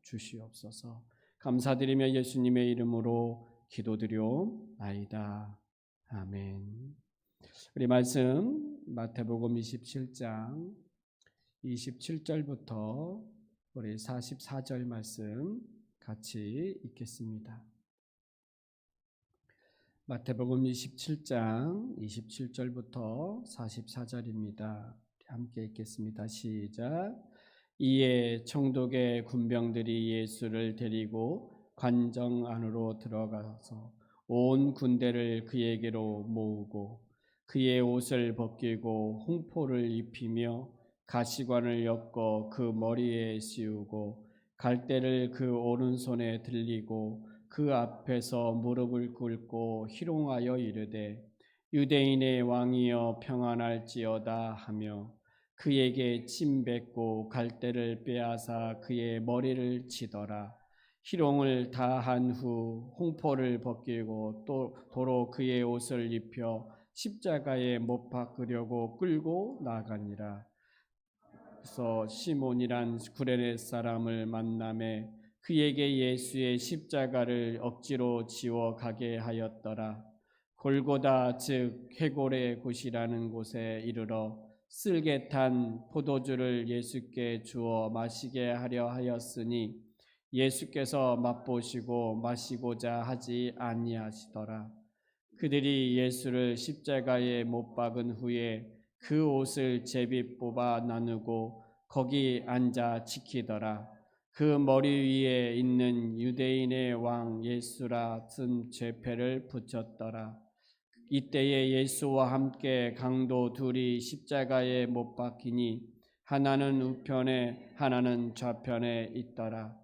주시옵소서. 감사드리며 예수님의 이름으로 기도드려옵나이다. 아멘. 우리 말씀 마태복음 27장 27절부터 우리 44절 말씀 같이 읽겠습니다. 마태복음 27장 27절부터 44절입니다. 함께 읽겠습니다. 시작. 이에 총독의 군병들이 예수를 데리고 관정 안으로 들어가서 온 군대를 그에게로 모으고 그의 옷을 벗기고 홍포를 입히며 가시관을 엮어 그 머리에 씌우고 갈대를 그 오른손에 들리고 그 앞에서 무릎을 꿇고 희롱하여 이르되 유대인의 왕이여 평안할지어다 하며 그에게 침 뱉고 갈대를 빼앗아 그의 머리를 치더라. 희롱을 다 한 후 홍포를 벗기고 또 도로 그의 옷을 입혀 십자가에 못 박으려고 끌고 나가니라. 그래서 시몬이란 구레네 사람을 만나매 그에게 예수의 십자가를 억지로 지워 가게 하였더라. 골고다 즉 회골의 곳이라는 곳에 이르러 쓸개 탄 포도주를 예수께 주어 마시게 하려 하였으니 예수께서 맛보시고 마시고자 하지 아니하시더라. 그들이 예수를 십자가에 못 박은 후에 그 옷을 제비 뽑아 나누고 거기 앉아 지키더라. 그 머리 위에 있는 유대인의 왕 예수라 쓴 죄패를 붙였더라. 이때에 예수와 함께 강도 둘이 십자가에 못 박히니 하나는 우편에 하나는 좌편에 있더라.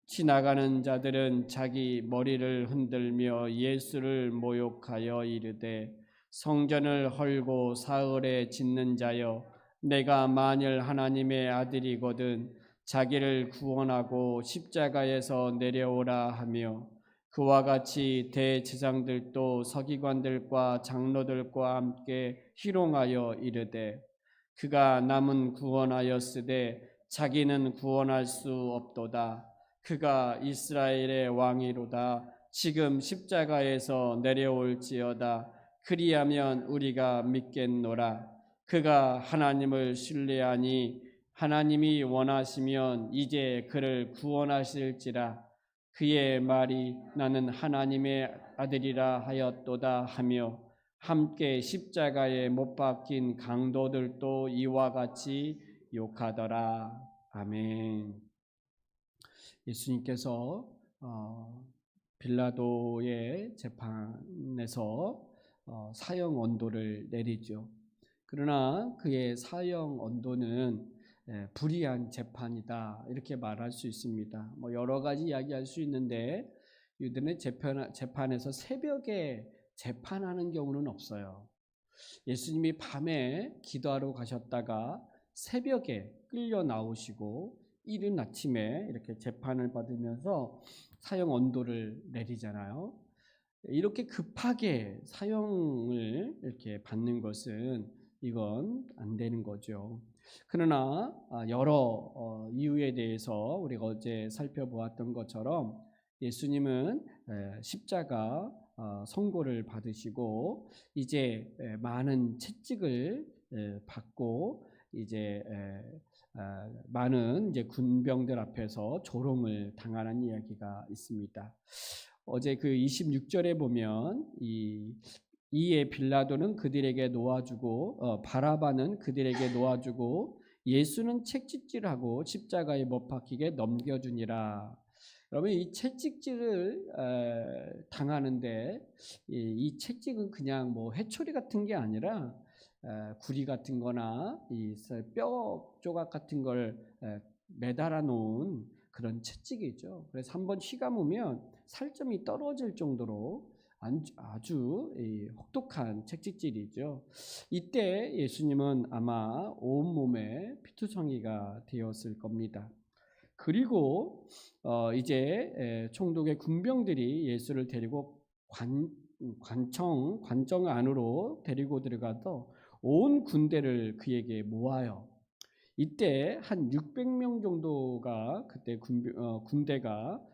지나가는 자들은 자기 머리를 흔들며 예수를 모욕하여 이르되 성전을 헐고 사흘에 짓는 자여 내가 만일 하나님의 아들이거든 자기를 구원하고 십자가에서 내려오라 하며 그와 같이 대제사장들도 서기관들과 장로들과 함께 희롱하여 이르되 그가 남은 구원하였으되 자기는 구원할 수 없도다. 그가 이스라엘의 왕이로다. 지금 십자가에서 내려올지어다. 그리하면 우리가 믿겠노라. 그가 하나님을 신뢰하니 하나님이 원하시면 이제 그를 구원하실지라. 그의 말이 나는 하나님의 아들이라 하였도다 하며 함께 십자가에 못 박힌 강도들도 이와 같이 욕하더라. 아멘. 예수님께서 빌라도의 재판에서 사형 언도를 내리죠. 그러나 그의 사형 언도는 불의한 재판이다 이렇게 말할 수 있습니다. 여러 가지 이야기할 수 있는데 유대인의 재판에서 새벽에 재판하는 경우는 없어요. 예수님이 밤에 기도하러 가셨다가 새벽에 끌려 나오시고 이른 아침에 이렇게 재판을 받으면서 사형 언도를 내리잖아요. 이렇게 급하게 사형을 이렇게 받는 것은 이건 안 되는 거죠. 그러나 여러 이유에 대해서 우리가 어제 살펴보았던 것처럼 예수님은 십자가 선고를 받으시고 이제 많은 채찍을 받고 이제 많은 이제 군병들 앞에서 조롱을 당하는 이야기가 있습니다. 어제 그 26절에 보면 이에 빌라도는 그들에게 놓아주고 바라바는 그들에게 놓아주고 예수는 채찍질하고 십자가에 못 박히게 넘겨주니라. 여러분 이 채찍질을 당하는데 이 채찍은 그냥 회초리 같은 게 아니라 구리 같은 거나 이 뼈 조각 같은 걸 매달아 놓은 그런 채찍이죠. 그래서 한번 휘감으면 살점이 떨어질 정도로 아주 혹독한 채찍질이죠. 이때 예수님은 아마 온몸에 피투성이가 되었을 겁니다. 그리고 이제 총독의 군병들이 예수를 데리고 관정 안으로 데리고 들어가서 온 군대를 그에게 모아요. 이때 한 600명 정도가 그때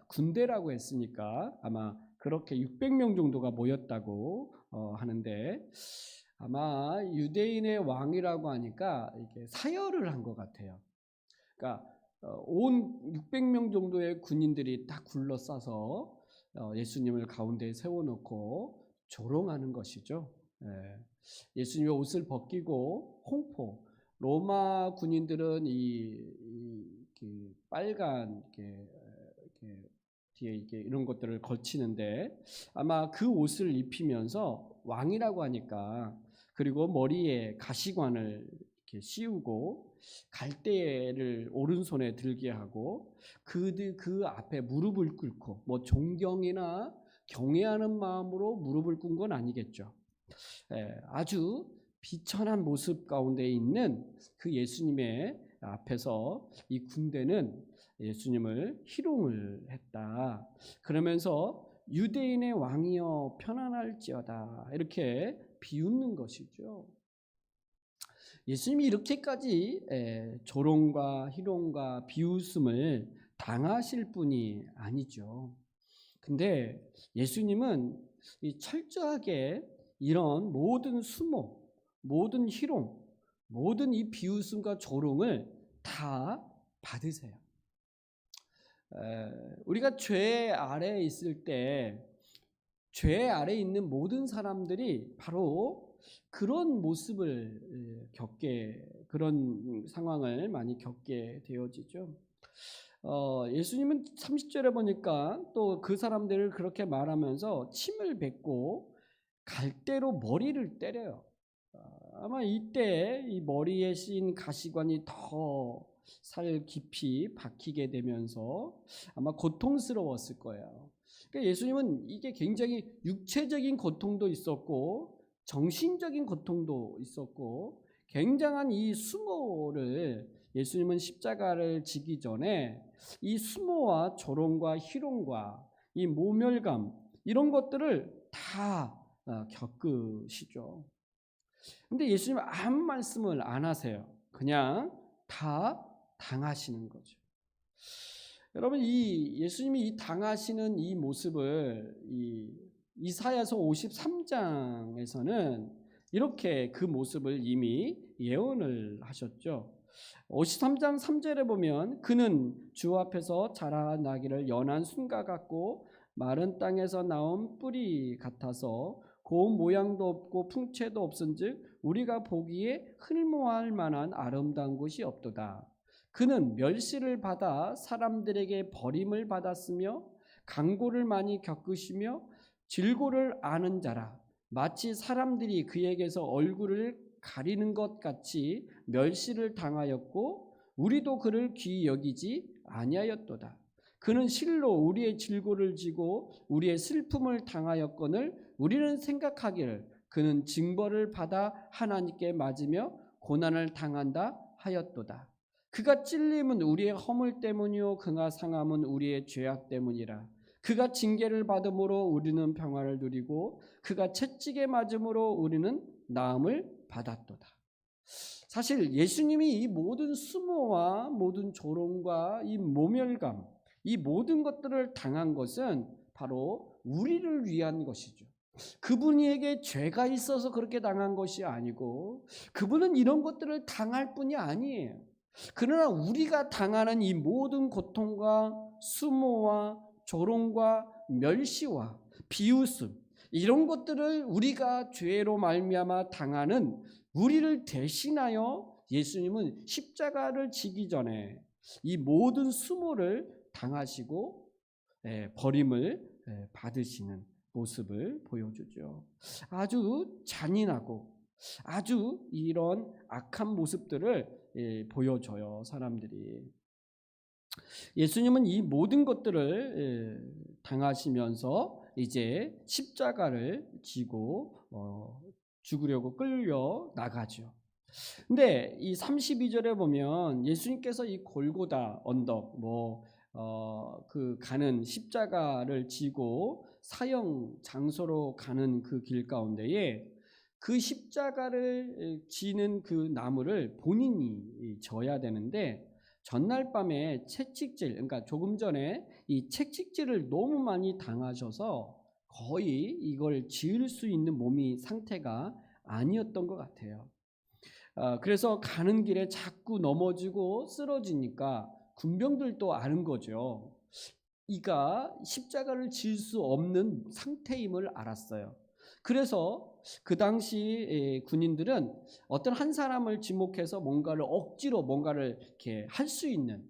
군대라고 했으니까 아마 그렇게 600명 정도가 모였다고 하는데 아마 유대인의 왕이라고 하니까 이게 사열을 한 것 같아요. 그러니까 온 600명 정도의 군인들이 딱 굴러싸서 예수님을 가운데에 세워놓고 조롱하는 것이죠. 예수님의 옷을 벗기고 홍포, 로마 군인들은 그 빨간 이렇게 뒤에 이게 이런 것들을 걸치는데 아마 그 옷을 입히면서 왕이라고 하니까 그리고 머리에 가시관을 이렇게 씌우고 갈대를 오른손에 들게 하고 그 앞에 무릎을 꿇고 뭐 존경이나 경외하는 마음으로 무릎을 꿇은 건 아니겠죠. 아주 비천한 모습 가운데 있는 그 예수님의 앞에서 이 군대는 예수님을 희롱을 했다. 그러면서 유대인의 왕이여 편안할지어다 이렇게 비웃는 것이죠. 예수님이 이렇게까지 조롱과 희롱과 비웃음을 당하실 분이 아니죠. 근데 예수님은 철저하게 이런 모든 수모, 모든 희롱, 모든 이 비웃음과 조롱을 다 받으세요. 우리가 죄 아래에 있을 때 죄 아래에 있는 모든 사람들이 바로 그런 모습을 그런 상황을 많이 겪게 되어지죠. 예수님은 30절에 보니까 또 그 사람들을 그렇게 말하면서 침을 뱉고 갈대로 머리를 때려요. 아마 이때 이 머리에 씌인 가시관이 더 살 깊이 박히게 되면서 아마 고통스러웠을 거예요. 그러니까 예수님은 이게 굉장히 육체적인 고통도 있었고 정신적인 고통도 있었고 굉장한 이 수모를 예수님은 십자가를 지기 전에 이 수모와 조롱과 희롱과 이 모멸감 이런 것들을 다 겪으시죠. 근데 예수님은 아무 말씀을 안 하세요. 그냥 다 당하시는 거죠. 여러분 이 예수님이 이 당하시는 이 모습을 이사야서 53장에서는 이렇게 그 모습을 이미 예언을 하셨죠. 53장 3절에 보면 그는 주 앞에서 자라난 나귀를 연한 순과 같고 마른 땅에서 나온 뿌리 같아서 고운 모양도 없고 풍채도 없은즉 우리가 보기에 흠모할 만한 아름다운 것이 없도다. 그는 멸시를 받아 사람들에게 버림을 받았으며 강고를 많이 겪으시며 질고를 아는 자라. 마치 사람들이 그에게서 얼굴을 가리는 것 같이 멸시를 당하였고 우리도 그를 귀히 여기지 아니하였도다. 그는 실로 우리의 질고를 지고 우리의 슬픔을 당하였거늘 우리는 생각하기를 그는 징벌을 받아 하나님께 맞으며 고난을 당한다 하였도다. 그가 찔림은 우리의 허물 때문이요 그가 상함은 우리의 죄악 때문이라. 그가 징계를 받음으로 우리는 평화를 누리고 그가 채찍에 맞음으로 우리는 나음을 받았도다. 사실 예수님이 이 모든 수모와 모든 조롱과 이 모멸감 이 모든 것들을 당한 것은 바로 우리를 위한 것이죠. 그분에게 죄가 있어서 그렇게 당한 것이 아니고 그분은 이런 것들을 당할 뿐이 아니에요. 그러나 우리가 당하는 이 모든 고통과 수모와 조롱과 멸시와 비웃음 이런 것들을 우리가 죄로 말미암아 당하는 우리를 대신하여 예수님은 십자가를 지기 전에 이 모든 수모를 당하시고 버림을 받으시는 모습을 보여주죠. 아주 잔인하고 아주 이런 악한 모습들을 보여줘요. 사람들이. 예수님은 이 모든 것들을 당하시면서 이제 십자가를 지고 죽으려고 끌려 나가죠. 근데 이 32절에 보면 예수님께서 이 골고다 언덕 그 가는 십자가를 지고 사형 장소로 가는 그 길 가운데에 그 십자가를 지는 그 나무를 본인이 져야 되는데 전날 밤에 채찍질, 그러니까 조금 전에 이 채찍질을 너무 많이 당하셔서 거의 이걸 지을 수 있는 몸이 상태가 아니었던 것 같아요. 그래서 가는 길에 자꾸 넘어지고 쓰러지니까 군병들도 아는 거죠. 이가 십자가를 질 수 없는 상태임을 알았어요. 그래서 그 당시 군인들은 어떤 한 사람을 지목해서 뭔가를 억지로 뭔가를 이렇게 할 수 있는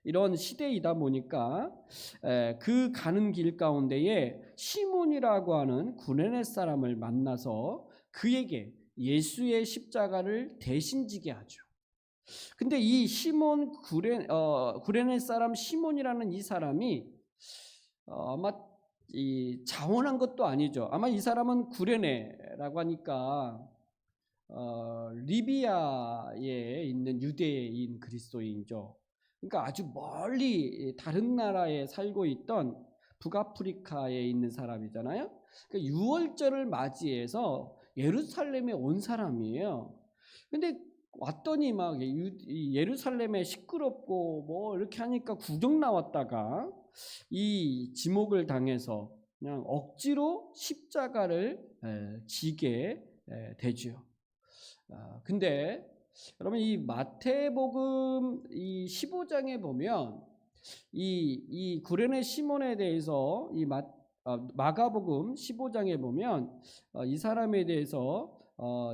이런 시대이다 보니까 그 가는 길 가운데에 시몬이라고 하는 구레네 사람을 만나서 그에게 예수의 십자가를 대신 지게 하죠. 근데 이 시몬 구레네 사람 시몬이라는 이 사람이 아마 이 자원한 것도 아니죠. 아마 이 사람은 구레네라고 하니까 리비아에 있는 유대인 그리스도인이죠. 그러니까 아주 멀리 다른 나라에 살고 있던 북아프리카에 있는 사람이잖아요. 그러니까 유월절을 맞이해서 예루살렘에 온 사람이에요. 근데 왔더니 막 예루살렘에 시끄럽고 뭐 이렇게 하니까 구경 나왔다가 이 지목을 당해서 그냥 억지로 십자가를 지게 되죠. 근데 여러분 이 마태복음 이 15장에 보면 이 구레네 시몬에 대해서 마가복음 15장에 보면 이 사람에 대해서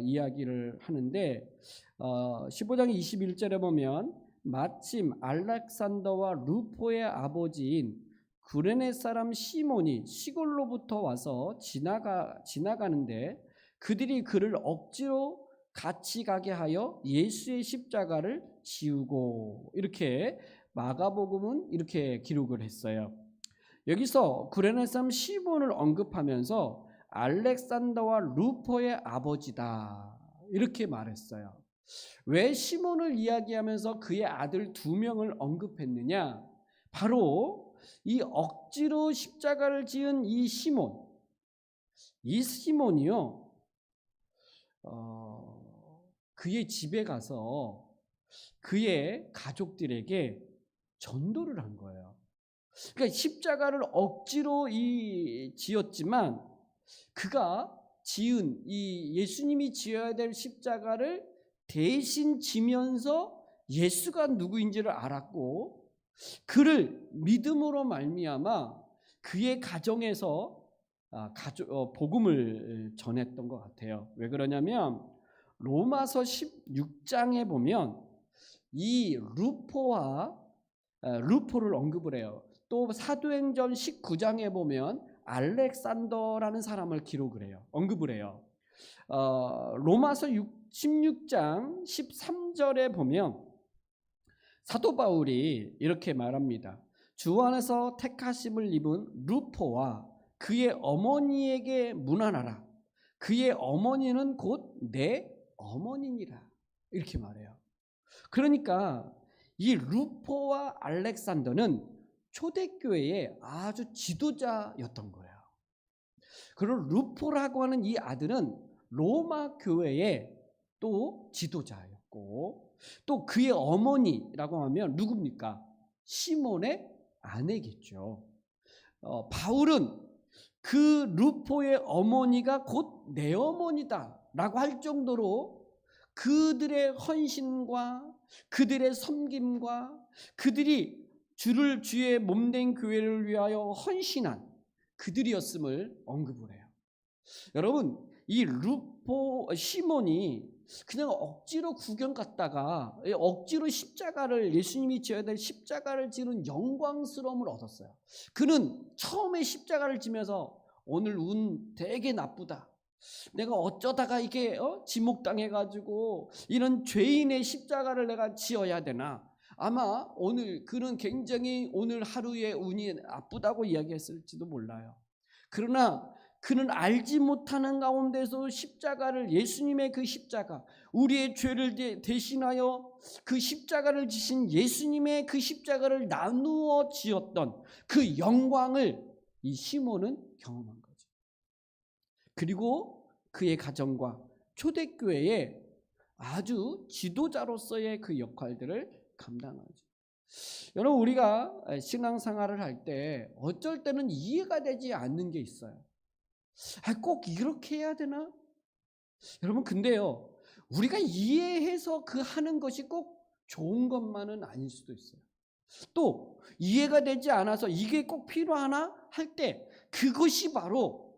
이야기를 하는데 15장 21절에 보면 마침 알렉산더와 루포의 아버지인 구레네 사람 시몬이 시골로부터 와서 지나가는데 그들이 그를 억지로 같이 가게 하여 예수의 십자가를 지우고, 이렇게 마가복음은 이렇게 기록을 했어요. 여기서 구레네 사람 시몬을 언급하면서 알렉산더와 루포의 아버지다 이렇게 말했어요. 왜 시몬을 이야기하면서 그의 아들 2명을 언급했느냐? 바로 이 억지로 십자가를 지은 이 시몬이요, 그의 집에 가서 그의 가족들에게 전도를 한 거예요. 그러니까 십자가를 억지로 지었지만 그가 지은 이 예수님이 지어야 될 십자가를 대신 지면서 예수가 누구인지를 알았고 그를 믿음으로 말미암아 그의 가정에서 복음을 전했던 것 같아요. 왜 그러냐면 로마서 16장에 보면 이 루포를 언급을 해요. 또 사도행전 19장에 보면 알렉산더라는 사람을 언급을 해요. 로마서 16장 13절에 보면 사도 바울이 이렇게 말합니다. 주 안에서 택하심을 입은 루포와 그의 어머니에게 문안하라. 그의 어머니는 곧 내 어머니니라. 이렇게 말해요. 그러니까 이 루포와 알렉산더는 초대교회의 아주 지도자였던 거예요. 그리고 루포라고 하는 이 아들은 로마 교회의 또 지도자였고, 또 그의 어머니라고 하면 누굽니까? 시몬의 아내겠죠. 바울은 그 루포의 어머니가 곧 내 어머니다 라고 할 정도로 그들의 헌신과 그들의 섬김과 그들이 주의 몸된 교회를 위하여 헌신한 그들이었음을 언급을 해요. 여러분, 이 시몬이 그냥 억지로 구경 갔다가 억지로 예수님이 지어야 될 십자가를 지는 영광스러움을 얻었어요. 그는 처음에 십자가를 지면서 오늘 운 되게 나쁘다. 내가 어쩌다가 이게 지목당해가지고 이런 죄인의 십자가를 내가 지어야 되나. 아마 그는 굉장히 오늘 하루의 운이 나쁘다고 이야기했을지도 몰라요. 그러나 그는 알지 못하는 가운데서 예수님의 그 십자가, 우리의 죄를 대신하여 그 십자가를 지신 예수님의 그 십자가를 나누어 지었던 그 영광을 이 시몬은 경험한 거죠. 그리고 그의 가정과 초대교회의 아주 지도자로서의 그 역할들을 감당하죠. 여러분, 우리가 신앙생활을 할 때 어쩔 때는 이해가 되지 않는 게 있어요. 꼭 이렇게 해야 되나? 여러분, 근데요, 우리가 이해해서 그 하는 것이 꼭 좋은 것만은 아닐 수도 있어요. 또 이해가 되지 않아서 이게 꼭 필요하나 할 때 그것이 바로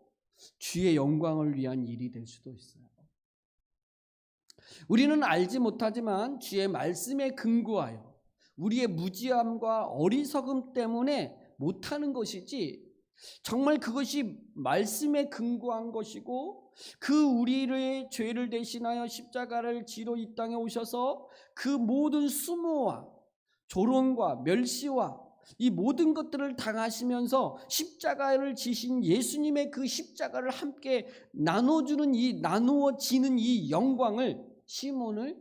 주의 영광을 위한 일이 될 수도 있어요. 우리는 알지 못하지만 주의 말씀에 근거하여 우리의 무지함과 어리석음 때문에 못하는 것이지, 정말 그것이 말씀에 근거한 것이고 그 우리의 죄를 대신하여 십자가를 지러 이 땅에 오셔서 그 모든 수모와 조롱과 멸시와 이 모든 것들을 당하시면서 십자가를 지신 예수님의 그 십자가를 함께 나누어지는 이 영광을 시몬을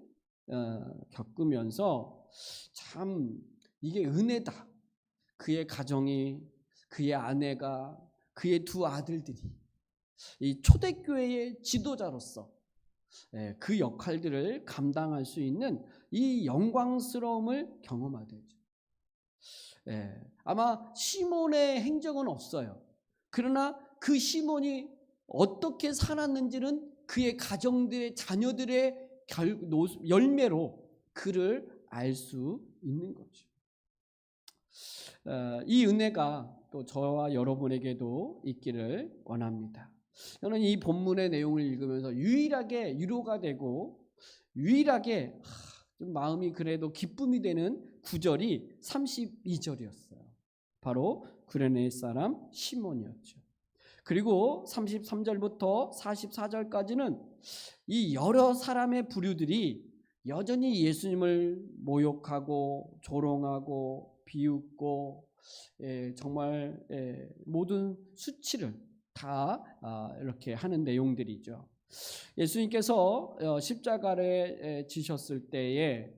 겪으면서 참 이게 은혜다. 그의 가정이, 그의 아내가, 그의 두 아들들이 이 초대교회의 지도자로서 그 역할들을 감당할 수 있는 이 영광스러움을 경험하되죠. 아마 시몬의 행적은 없어요. 그러나 그 시몬이 어떻게 살았는지는 그의 가정들의 자녀들의 열매로 그를 알 수 있는 거죠. 이 은혜가 또 저와 여러분에게도 있기를 원합니다. 저는 이 본문의 내용을 읽으면서 유일하게 위로가 되고 유일하게 좀 마음이 그래도 기쁨이 되는 구절이 32절이었어요. 바로 구레네 사람 시몬이었죠. 그리고 33절부터 44절까지는 이 여러 사람의 부류들이 여전히 예수님을 모욕하고 조롱하고 비웃고 정말 모든 수치를 다 이렇게 하는 내용들이죠. 예수님께서 십자가에 지셨을 때에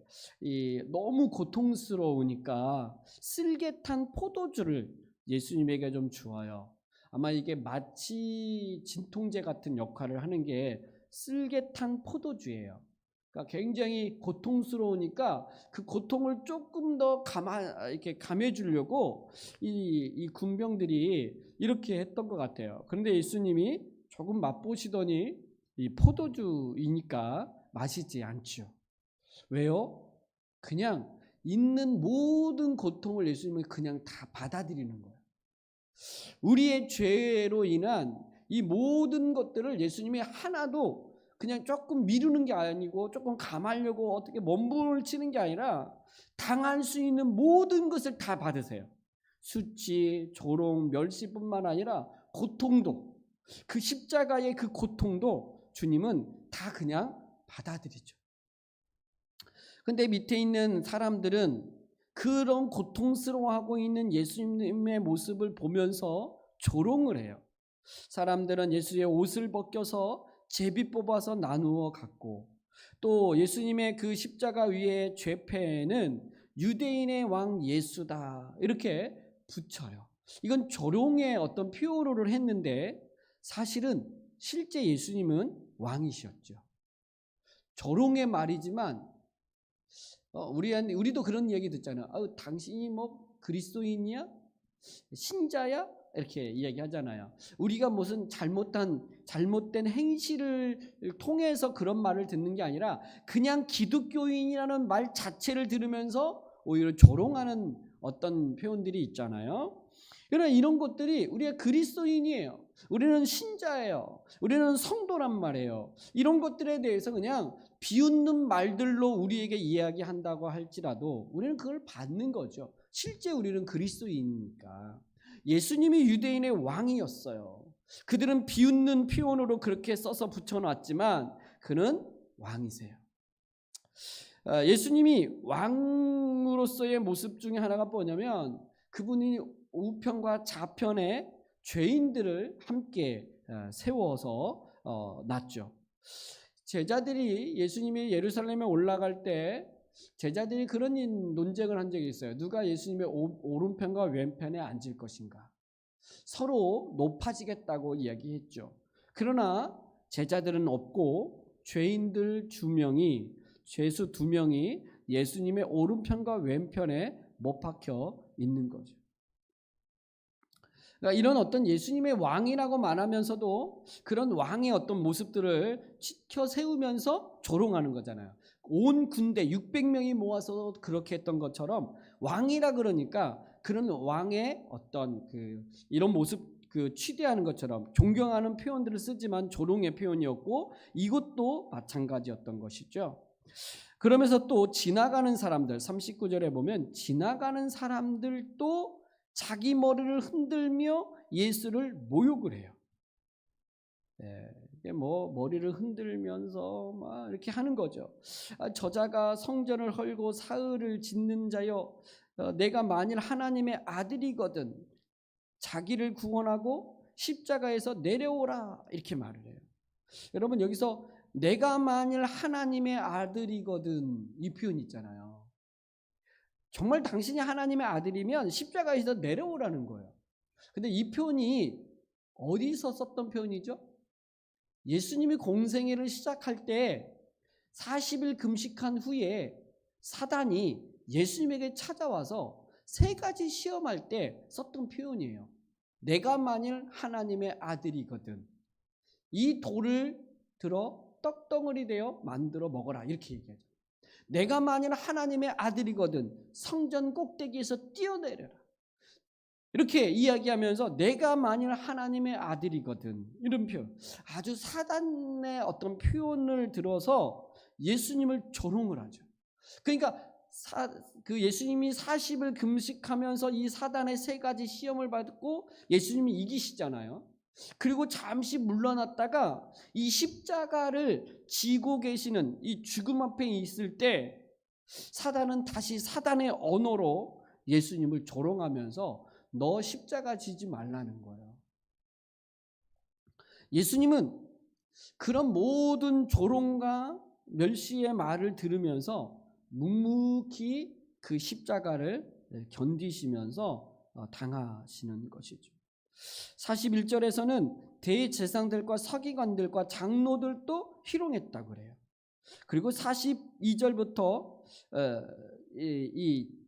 너무 고통스러우니까 쓸개 탄 포도주를 예수님에게 좀 주어요. 아마 이게 마치 진통제 같은 역할을 하는 게 쓸개 탄 포도주예요. 그러니까 굉장히 고통스러우니까 그 고통을 조금 더 이렇게 감해주려고 이 군병들이 이렇게 했던 것 같아요. 그런데 예수님이 조금 맛보시더니 이 포도주이니까 마시지 않죠. 왜요? 그냥 있는 모든 고통을 예수님은 그냥 다 받아들이는 거예요. 우리의 죄로 인한 이 모든 것들을 예수님이 하나도 그냥 조금 미루는 게 아니고 조금 감하려고 어떻게 몸부림치는 게 아니라 당할 수 있는 모든 것을 다 받으세요. 수치, 조롱, 멸시뿐만 아니라 고통도, 그 십자가의 그 고통도 주님은 다 그냥 받아들이죠. 근데 밑에 있는 사람들은 그런 고통스러워하고 있는 예수님의 모습을 보면서 조롱을 해요. 사람들은 예수의 옷을 벗겨서 제비 뽑아서 나누어 갖고, 또 예수님의 그 십자가 위에 죄패에는 유대인의 왕 예수다 이렇게 붙여요. 이건 조롱의 어떤 표현으로 했는데 사실은 실제 예수님은 왕이셨죠. 조롱의 말이지만 우리도 그런 얘기 듣잖아요. 당신이 뭐 그리스도인이야? 신자야? 이렇게 이야기하잖아요. 우리가 무슨 잘못된 행실을 통해서 그런 말을 듣는 게 아니라 그냥 기독교인이라는 말 자체를 들으면서 오히려 조롱하는 어떤 표현들이 있잖아요. 그러나 이런 것들이 우리가 그리스도인이에요. 우리는 신자예요. 우리는 성도란 말이에요. 이런 것들에 대해서 그냥 비웃는 말들로 우리에게 이야기한다고 할지라도 우리는 그걸 받는 거죠. 실제 우리는 그리스도인이니까. 예수님이 유대인의 왕이었어요. 그들은 비웃는 표현으로 그렇게 써서 붙여놨지만 그는 왕이세요. 예수님이 왕으로서의 모습 중에 하나가 뭐냐면 그분이 우편과 좌편에 죄인들을 함께 세워서 놨죠. 제자들이 예수님이 예루살렘에 올라갈 때 제자들이 그런 논쟁을 한 적이 있어요. 누가 예수님의 오른편과 왼편에 앉을 것인가. 서로 높아지겠다고 이야기했죠. 그러나 제자들은 없고 죄인들 두 명이 죄수 두 명이 예수님의 오른편과 왼편에 못 박혀 있는 거죠. 그러니까 이런 어떤 예수님의 왕이라고 말하면서도 그런 왕의 어떤 모습들을 지켜 세우면서 조롱하는 거잖아요. 온 군대 600명이 모아서 그렇게 했던 것처럼 왕이라 그러니까 그런 왕의 어떤 이런 모습 취대하는 것처럼 존경하는 표현들을 쓰지만 조롱의 표현이었고 이것도 마찬가지였던 것이죠. 그러면서 또 지나가는 사람들 39절에 보면 지나가는 사람들도 자기 머리를 흔들며 예수를 모욕을 해요. 이게 뭐 머리를 흔들면서 막 이렇게 하는 거죠. 저자가 성전을 헐고 사흘을 짓는 자여, 내가 만일 하나님의 아들이거든 자기를 구원하고 십자가에서 내려오라 이렇게 말을 해요. 여러분 여기서 내가 만일 하나님의 아들이거든 이 표현 있잖아요. 정말 당신이 하나님의 아들이면 십자가에서 내려오라는 거예요. 근데 이 표현이 어디서 썼던 표현이죠? 예수님이 공생애를 시작할 때 40일 금식한 후에 사단이 예수님에게 찾아와서 세 가지 시험할 때 썼던 표현이에요. 내가 만일 하나님의 아들이거든 이 돌을 들어 떡덩어리 되어 만들어 먹어라 이렇게 얘기하죠. 내가 만일 하나님의 아들이거든 성전 꼭대기에서 뛰어내려라 이렇게 이야기하면서 내가 만일 하나님의 아들이거든 이런 표현, 아주 사단의 어떤 표현을 들어서 예수님을 조롱을 하죠. 그러니까 예수님이 40을 금식하면서 이 사단의 세 가지 시험을 받고 예수님이 이기시잖아요. 그리고 잠시 물러났다가 이 십자가를 지고 계시는 이 죽음 앞에 있을 때 사단은 다시 사단의 언어로 예수님을 조롱하면서 너 십자가 지지 말라는 거예요. 예수님은 그런 모든 조롱과 멸시의 말을 들으면서 묵묵히 그 십자가를 견디시면서 당하시는 것이죠. 41절에서는 대제사장들과 서기관들과 장로들도 희롱했다고 그래요. 그리고 42절부터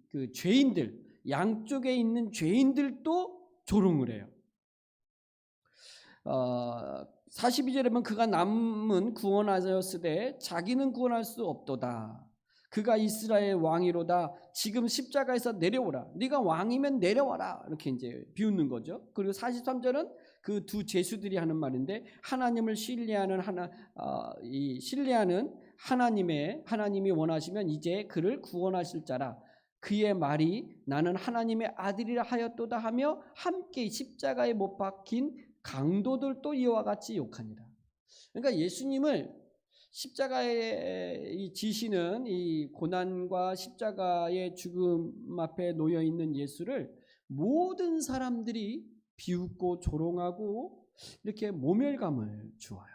그 죄인들, 양쪽에 있는 죄인들도 조롱을 해요. 42절에 보면 그가 남은 구원하였으되 자기는 구원할 수 없도다. 그가 이스라엘 왕이로다. 지금 십자가에서 내려오라. 네가 왕이면 내려와라. 이렇게 이제 비웃는 거죠. 그리고 43절은 그 두 제수들이 하는 말인데 하나님을 신뢰하는 신뢰하는 하나님이 원하시면 이제 그를 구원하실 자라. 그의 말이 나는 하나님의 아들이라 하였도다 하며 함께 십자가에 못 박힌 강도들도 이와 같이 욕하니라. 그러니까 예수님을 십자가에 지시는 이 고난과 십자가의 죽음 앞에 놓여 있는 예수를 모든 사람들이 비웃고 조롱하고 이렇게 모멸감을 주어요.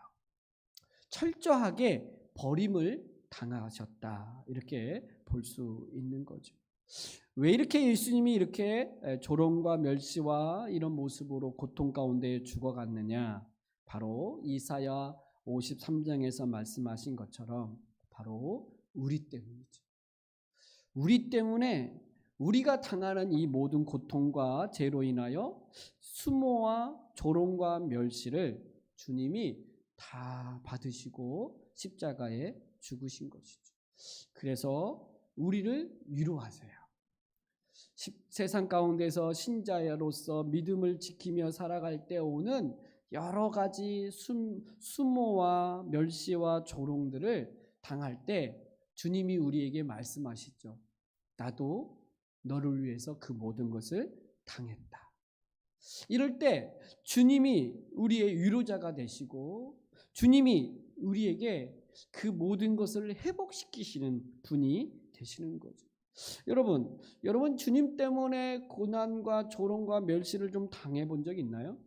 철저하게 버림을 당하셨다 이렇게 볼 수 있는 거죠. 왜 이렇게 예수님이 이렇게 조롱과 멸시와 이런 모습으로 고통 가운데 죽어갔느냐? 바로 이사야 53장에서 말씀하신 것처럼 바로 우리 때문이죠. 우리 때문에 우리가 당하는 이 모든 고통과 죄로 인하여 수모와 조롱과 멸시를 주님이 다 받으시고 십자가에 죽으신 것이죠. 그래서 우리를 위로하세요. 세상 가운데서 신자로서 믿음을 지키며 살아갈 때 오는 여러 가지 수모와 멸시와 조롱들을 당할 때 주님이 우리에게 말씀하시죠. 나도 너를 위해서 그 모든 것을 당했다. 이럴 때 주님이 우리의 위로자가 되시고 주님이 우리에게 그 모든 것을 회복시키시는 분이 되시는 거죠. 여러분 주님 때문에 고난과 조롱과 멸시를 좀 당해본 적 있나요?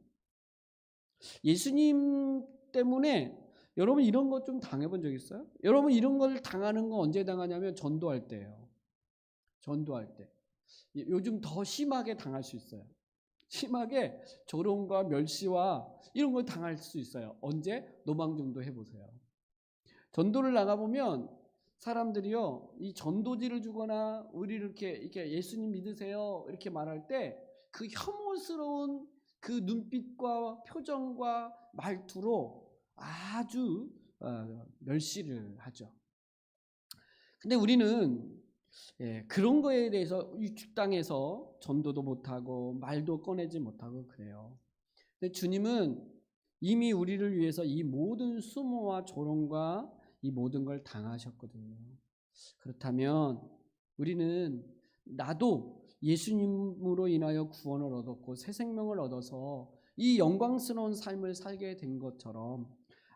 예수님 때문에 여러분 이런 것 좀 당해본 적 있어요? 여러분 이런 걸 당하는 거 언제 당하냐면 전도할 때예요. 전도할 때. 요즘 더 심하게 당할 수 있어요. 심하게 조롱과 멸시와 이런 걸 당할 수 있어요. 언제? 노방정도 해보세요. 전도를 나가보면 사람들이요, 이 전도지를 주거나 우리 이렇게 예수님 믿으세요 이렇게 말할 때 그 혐오스러운 그 눈빛과 표정과 말투로 아주 멸시를 하죠. 근데 우리는 그런 거에 대해서 위축당해서 전도도 못하고 말도 꺼내지 못하고 그래요. 근데 주님은 이미 우리를 위해서 이 모든 수모와 조롱과 이 모든 걸 당하셨거든요. 그렇다면 우리는 나도 예수님으로 인하여 구원을 얻었고 새 생명을 얻어서 이 영광스러운 삶을 살게 된 것처럼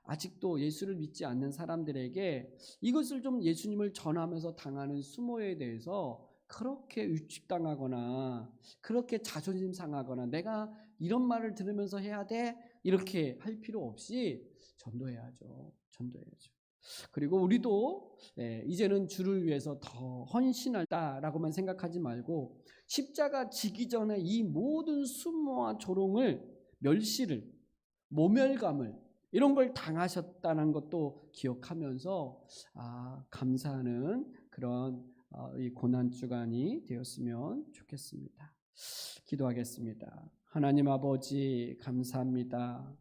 아직도 예수를 믿지 않는 사람들에게 이것을 좀 예수님을 전하면서 당하는 수모에 대해서 그렇게 위축당하거나 그렇게 자존심 상하거나 내가 이런 말을 들으면서 해야 돼 이렇게 할 필요 없이 전도해야죠. 그리고 우리도 이제는 주를 위해서 더 헌신할다라고만 생각하지 말고 십자가 지기 전에 이 모든 수모와 조롱을, 멸시를, 모멸감을 이런 걸 당하셨다는 것도 기억하면서 감사하는 그런 이 고난 주간이 되었으면 좋겠습니다. 기도하겠습니다. 하나님 아버지 감사합니다.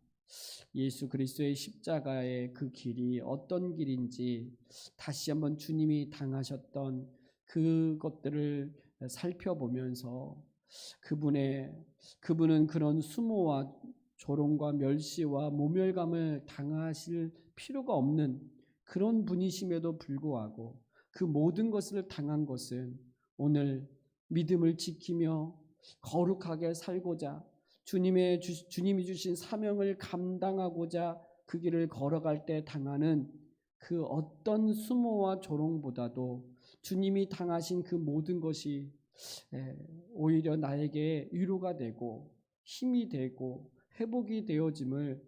예수 그리스도의 십자가의 그 길이 어떤 길인지 다시 한번 주님이 당하셨던 그것들을 살펴보면서 그분은 그런 수모와 조롱과 멸시와 모멸감을 당하실 필요가 없는 그런 분이심에도 불구하고 그 모든 것을 당한 것은 오늘 믿음을 지키며 거룩하게 살고자 주님이 주신 사명을 감당하고자 그 길을 걸어갈 때 당하는 그 어떤 수모와 조롱보다도 주님이 당하신 그 모든 것이 오히려 나에게 위로가 되고 힘이 되고 회복이 되어짐을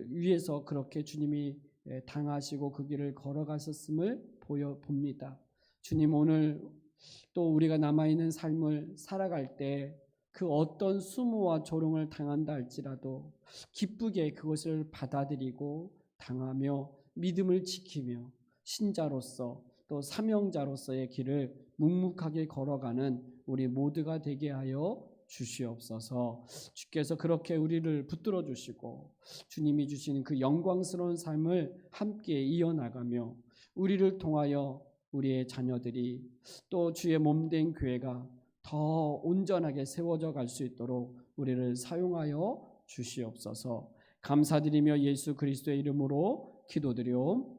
위해서 그렇게 주님이 당하시고 그 길을 걸어가셨음을 보여봅니다. 주님 오늘 또 우리가 남아있는 삶을 살아갈 때 그 어떤 수모와 조롱을 당한다 할지라도 기쁘게 그것을 받아들이고 당하며 믿음을 지키며 신자로서 또 사명자로서의 길을 묵묵하게 걸어가는 우리 모두가 되게 하여 주시옵소서. 주께서 그렇게 우리를 붙들어 주시고 주님이 주시는 그 영광스러운 삶을 함께 이어나가며 우리를 통하여 우리의 자녀들이 또 주의 몸된 교회가 더 온전하게 세워져 갈 수 있도록 우리를 사용하여 주시옵소서. 감사드리며 예수 그리스도의 이름으로 기도드리옵나이다.